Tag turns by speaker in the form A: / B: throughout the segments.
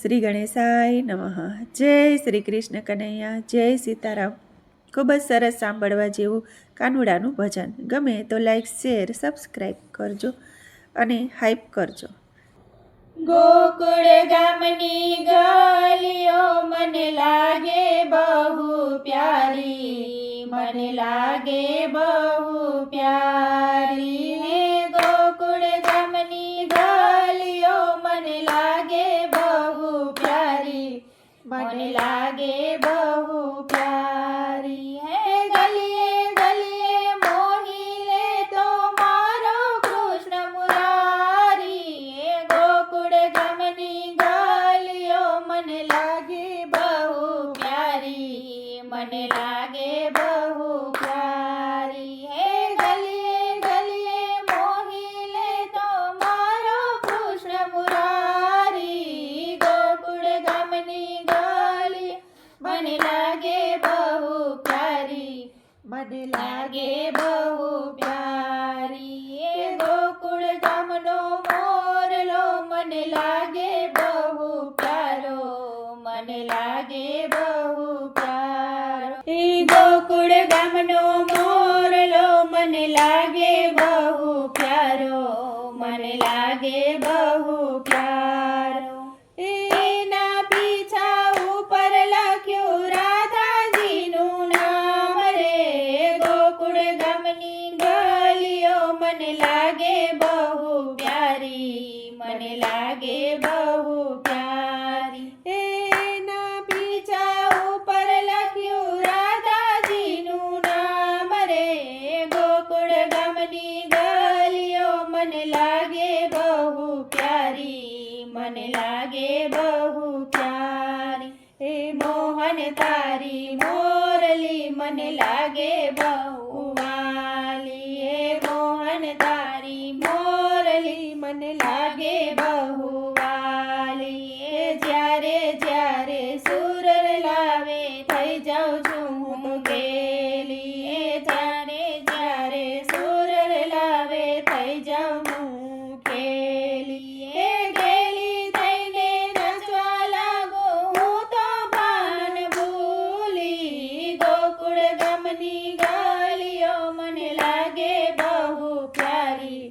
A: શ્રી ગણેશાય નમઃ. જય શ્રી કૃષ્ણ કનૈયા, જય સીતારામ. ખૂબ જ સરસ સાંભળવા જેવું કાનુડાનું ભજન. ગમે તો લાઈક, શેર, સબસ્ક્રાઈબ કરજો અને હાઈપ કરજો.
B: ગોકુળ ગામની ગલીઓ મને લાગે બહુ પ્યારી, મને લાગે બહુ પ્યારી. હે ગોકુળ ગામની ગલીઓ મને લાગે બહુ પ્યારી, મને લાગે બહુ પ્યારી. હે ગલીએ ગલીએ મોહી લે તો મારો કૃષ્ણ મુરારી. હે ગોકુળ ગામની ગલીઓ મને લાગે બહુ પ્યારી, મને લાગે બહુ પ્યારી. હે ગલીએ ગલીએ મોહી લે તો મારો કૃષ્ણ મુરારી. ગોકુળ ગામની ગલી મને લાગે બહુ પ્યારી, મને લાગે બહુ પ્યારી. એ ગોકુળ ગામનો મોરલો મને લાગે બહુ પ્યારો, મને લાગે બહુ પ્યારો. એ ગોકુળ ગામનો મોરલો મને લાગે બહુ પ્યારો, મને લાગે બહુ પ્યારો. એના પીછા ઉપર લખ્યું રાધાજીનું નામ રે. ગોકુળ ગામની ગલીઓ મને લાગે બહુ પ્યારી, મને લાગે બહુ પ્યારી. એના પીછા ઉપર લખ્યું રાધાજીનું નામ રે. ગોકુળ ગામની ગલીઓ મને લાગે બહુ પ્યારી, મને લાગે બહુ પ્યારી. હે મોહન તારી મોરલી મને લાગે બહુ વાલી. હે મોહન તારી મોરલી મને લાગે બહુ વાલી. હે જ્યારે જ્યારે સુર લાવે થઈ જાઉં છું હું ગેલી. હે જ્યારે જ્યારે સુર લાવે થઈ જાઉં હું ખેલી. હે ગેલી થઈને નાચવા લાગો હું તો ભાન ભૂલી. ગોકુળ ગામની ગલીઓ મને લાગે બહુ પ્યારી,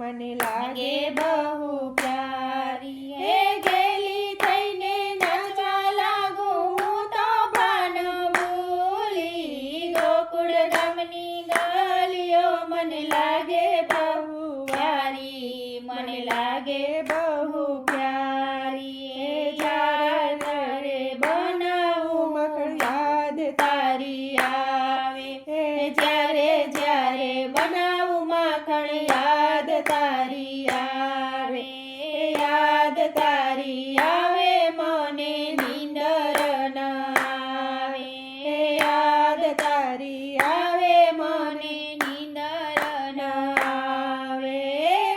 B: મને લાગે બહુ પ્યારી. હે ગેલી થઈને નાચવા લાગો હું તો ભાન ભૂલી. ગોકુળ ગામની ગલીઓ મને લાગે બહુ પ્યારી, મને લાગે બહુ પ્યારી. હે જ્યારે બનાવું મખણ યાદ તારી આવે. હે જ્યારે જ્યારે બનાવું માખણ યાદ તારી આવે. યાદ તારી આવે મને નીંદર ન આવે. યાદ તારી આવે મને નીંદર ન આવે.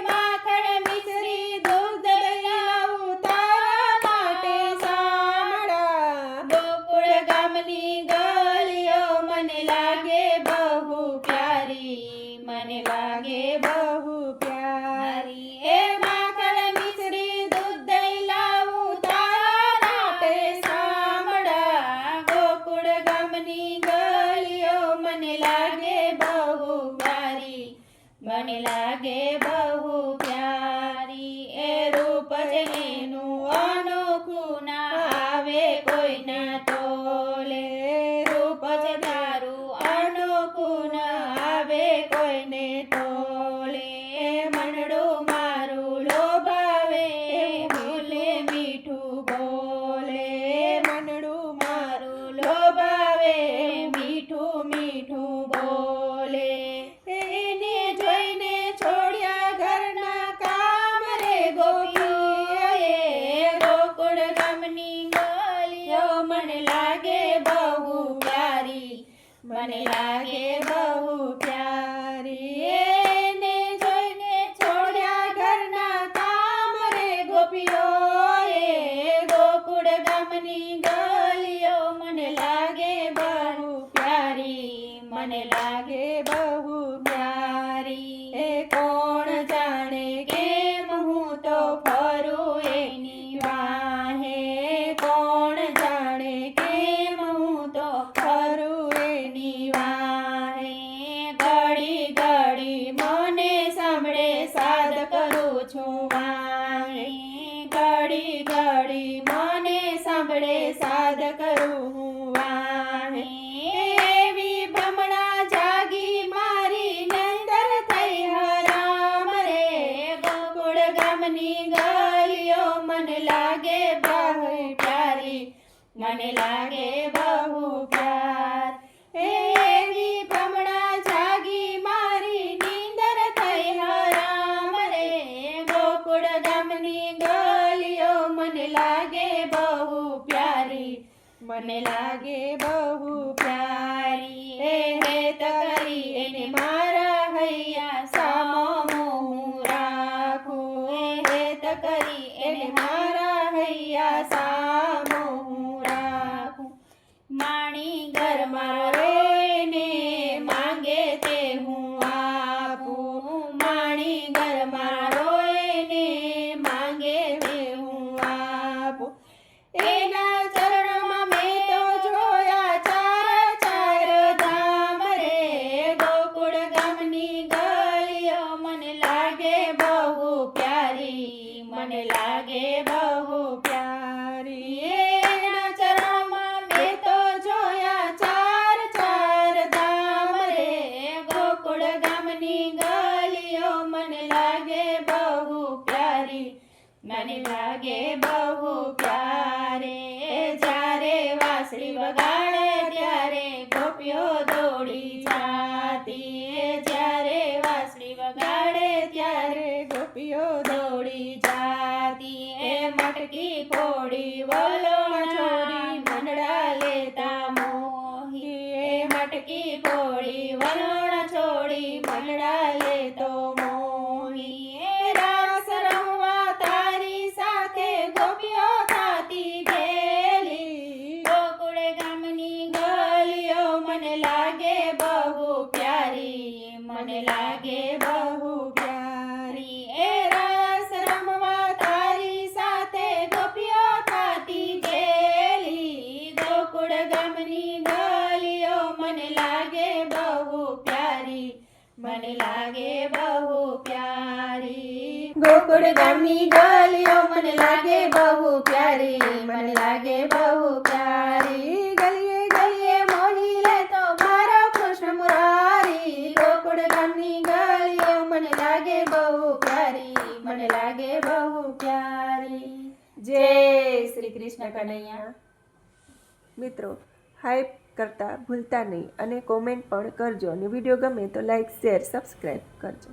B: માખણ મિશ્રી દૂધ લાવું તારા માટે સામડા. ગોકુળ ગામની ગલીઓ મને લાગે બહુ પ્યારી, મને લાગે બહુ પ્યારી. એ માખણ મિશ્રી દૂધ લાવું તારા માટે સામડા. ગોકુળ ગામની ગલીઓ મને લાગે બહુ પ્યારી, મને લાગે બહુ પ્યારી. એ રૂપ જેનું અનોખું ના આવે કોઈ ના તોલે. રૂપ જે તારું અનોખું ના આવે કોઈને તોલે. મનડું મારું લોભાવે બોલે મીઠું બોલે. મનડું મારું લોભાવે મીઠું મીઠું બોલે. એને જોઈને છોડ્યા ઘરના કામ રે ગોપીઓએ. ગોકુળ ગામની ગલીઓ મને લાગે બહુ પ્યારી, મને લાગે બહુ પ્યારી. એને જોઈને છોડ્યા ઘરના કામ રે ગોપીઓએ. ગોકુળ ગામની ગલીઓ મને લાગે બહુ પ્યારી, મને લાગે બહુ પ્યારી. એ કોણ જાણે કેમ હું તો ફરું એની વાહે. મને લાગે બહુ પ્યાર એવી ભમણા જાગી મારી નીંદર થઈ હરામ રે ગોકુળ ગામની ગલીઓ મને લાગે બહુ પ્યારી મને લાગે બહુ પ્યારી હેત કરી એને મારા હૈયા સામો હું રાખું હેત કરી એને મારા હૈયા સામો હું રાખું માણી ઘરમાં રોઈને માંગે તે હું આપું માણી ઘરમાં રોઈને માંગે તે હું આપું એના ચરણમાં મેં તો જોયા ચાર ચાર ધામ રે ગોકુળ ગામની ગલીઓ મને લાગે બહુ પ્યારી મને લાગે બહુ પ્યારી એના ચરણમાં મેં તો જોયા ચાર ચાર ધામ રે ગોકુળ ગામની ગલીઓ મને લાગે બહુ પ્યારી મને લાગે બહુ પ્યારે જ્યારે વાંસળી વગાડે ત્યારે ગોપીઓ દોડી જાતી જ્યારે વાંસળી વગાડે ત્યારે ગોપીઓ દોડી જાતી એ મટકી ફોડી વલોણ છોડી મંડળા લેતા મોહી એ મટકી ફોડી વલોણ છોડી મંડળા લેતો મોહી એ રાસ રમવા તારી સાથે ગોપીઓ થાતી ગેલી ગોકુળ ગામની ગલીઓ મને લાગે બહુ પ્યારી મને લાગે બહુ પ્યારી એ રાસ રમવા તારી સાથે ગોપીઓ થાતી ગેલી ગોકુળ ગામની ગલીઓ મને લાગે બહુ પ્યારી મને લાગે બહુ પ્યારી ગોકુળ ગામની ગલીઓ મને લાગે બહુ પ્યારી મને લાગે બહુ પ્યારી ગલીએ ગલીએ મોહી લે તો મારો કૃષ્ણ મુરારી ગોકુળ ગામની ગલીઓ મને લાગે બહુ પ્યારી મને લાગે બહુ પ્યારી જય શ્રી કૃષ્ણ કનૈયા
A: મિત્રો હાઈપ કરતા ભૂલતા નહીં અને કોમેન્ટ પણ કરજો અને વિડીયો ગમે તો લાઈક શેર સબસ્ક્રાઈબ કરજો.